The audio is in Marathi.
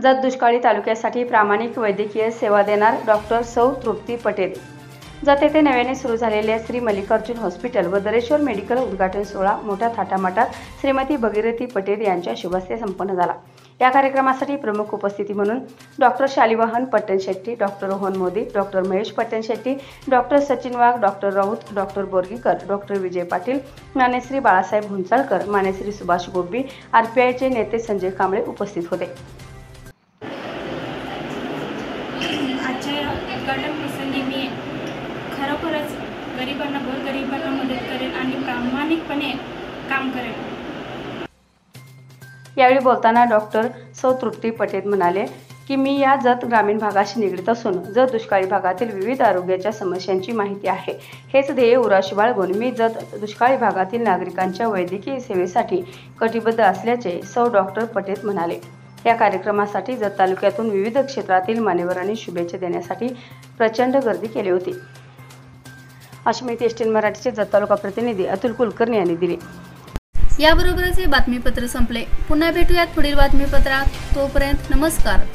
जत दुष्काळी तालुक्यासाठी प्रामाणिक वैद्यकीय सेवा देणार डॉक्टर सौ तृप्ती पटेल। जत येथे नव्याने सुरू झालेल्या श्री मल्लिकार्जुन हॉस्पिटल व दरेश्वर मेडिकल उद्घाटन सोहळा मोठ्या थाटामाटात श्रीमती भगीरथी पटेल यांच्या शुभहस्ते संपन्न झाला। या कार्यक्रमासाठी प्रमुख उपस्थिती म्हणून doctor Shalivahan Pattanshetti, doctor Rohan Modi, doctor Mahesh Pattanshetti, doctor Sachin Wagh, doctor Raut, doctor Borgikar, doctor Vijay Patil, मान्यश्री बाळासाहेब हुंचाळकर, मान्यश्री सुभाष गोब्बी, RPIचे नेते संजय कांबळे उपस्थित होते। आजच्या उद्घाटन प्रसंगी मी खरोखरच गरिबांना गोरगरिबांना मदत करेन आणि प्रामाणिकपणे काम करेन। यावेळी बोलताना डॉक्टर सौ तृप्ती पटेल म्हणाले की मी या जत ग्रामीण भागाशी निगडीत असून जत दुष्काळी भागातील विविध आरोग्याच्या समस्यांची माहिती आहे। हेच ध्येय उराशी बाळगून मी जत दुष्काळी भागातील नागरिकांच्या वैद्यकीय सेवेसाठी कटिबद्ध असल्याचे सौ डॉक्टर पटेल म्हणाले। या कार्यक्रमासाठी जत तालुक्यातून विविध क्षेत्रातील मान्यवरांनी शुभेच्छा देण्यासाठी प्रचंड गर्दी केली होती, अशी माहिती STN मराठीचे जत तालुका प्रतिनिधी अतुल कुलकर्णी यांनी दिली। याबरोबरच हे बातमीपत्र संपले। पुन्हा भेटूयात पुढील बातमीपत्रात। तोपर्यंत नमस्कार।